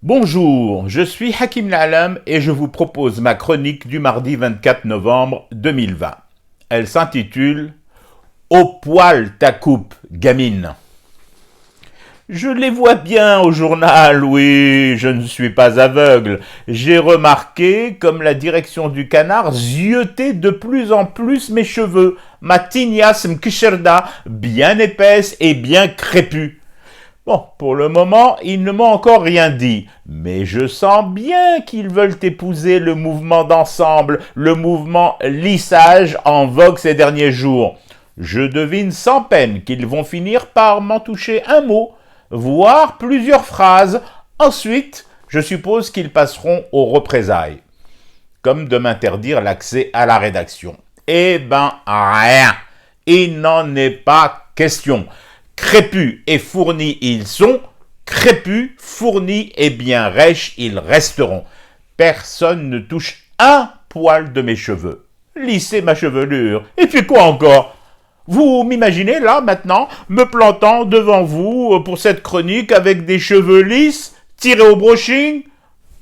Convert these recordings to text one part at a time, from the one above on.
Bonjour, je suis Hakim La'alam et je vous propose ma chronique du mardi 24 novembre 2020. Elle s'intitule Au poil ta coupe, gamine. Je les vois bien au journal, oui, je ne suis pas aveugle. J'ai remarqué comme la direction du canard ziotait de plus en plus mes cheveux, ma tignasse mkisherda, bien épaisse et bien crépue. Bon, pour le moment, ils ne m'ont encore rien dit, mais je sens bien qu'ils veulent épouser le mouvement d'ensemble, le mouvement lissage en vogue ces derniers jours. Je devine sans peine qu'ils vont finir par m'en toucher un mot, voire plusieurs phrases. Ensuite, je suppose qu'ils passeront aux représailles, comme de m'interdire l'accès à la rédaction. Eh ben, rien. Il n'en est pas question. Crépus et fournis ils sont, crépus, fournis et bien rêches ils resteront. Personne ne touche un poil de mes cheveux. Lissez ma chevelure. Et puis quoi encore? Vous m'imaginez là maintenant me plantant devant vous pour cette chronique avec des cheveux lisses, tirés au brushing?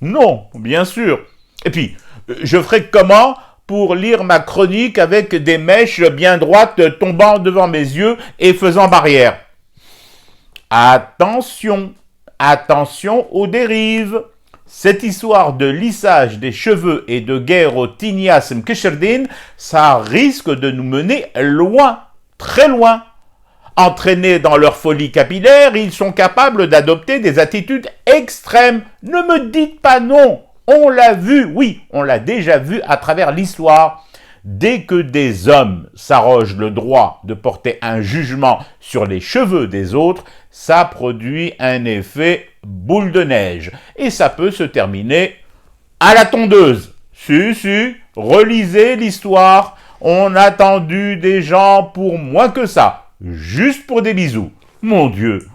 Non, bien sûr. Et puis, je ferai comment pour lire ma chronique avec des mèches bien droites tombant devant mes yeux et faisant barrière? Attention, attention aux dérives. Cette histoire de lissage des cheveux et de guerre au Tignas Mkesherdin, ça risque de nous mener loin, très loin. Entraînés dans leur folie capillaire, ils sont capables d'adopter des attitudes extrêmes. Ne me dites pas non. On l'a vu, oui, on l'a déjà vu à travers l'histoire. Dès que des hommes s'arrogent le droit de porter un jugement sur les cheveux des autres, ça produit un effet boule de neige. Et ça peut se terminer à la tondeuse. Si, relisez l'histoire. On a tendu des gens pour moins que ça, juste pour des bisous. Mon Dieu,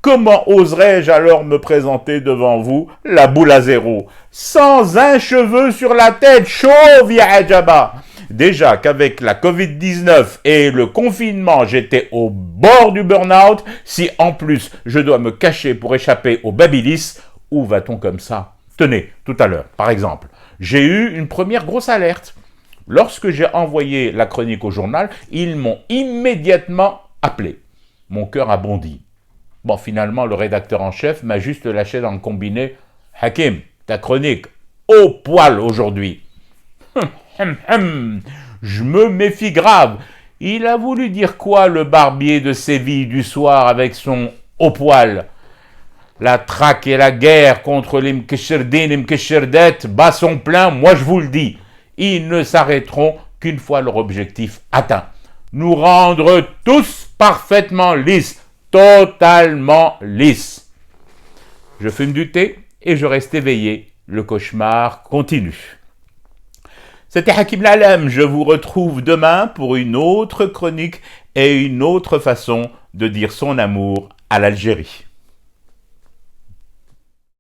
comment oserais-je alors me présenter devant vous, la boule à zéro, sans un cheveu sur la tête, chauve ya ajaba? Déjà qu'avec la Covid-19 et le confinement, j'étais au bord du burn-out, si en plus je dois me cacher pour échapper au babilis, où va-t-on comme ça? Tenez, tout à l'heure, par exemple, j'ai eu une première grosse alerte. Lorsque j'ai envoyé la chronique au journal, ils m'ont immédiatement appelé. Mon cœur a bondi. Bon, finalement, le rédacteur en chef m'a juste lâché dans le combiné. « Hakim, ta chronique, au poil aujourd'hui. » Je me méfie grave. Il a voulu dire quoi, le barbier de Séville du soir avec son au poil? La traque et la guerre contre les Mkesherdin et Mkesherdet bat son plein, moi je vous le dis. Ils ne s'arrêteront qu'une fois leur objectif atteint. Nous rendre tous parfaitement lisses, totalement lisses. Je fume du thé et je reste éveillé. Le cauchemar continue. C'était Hakim La'alam, je vous retrouve demain pour une autre chronique et une autre façon de dire son amour à l'Algérie.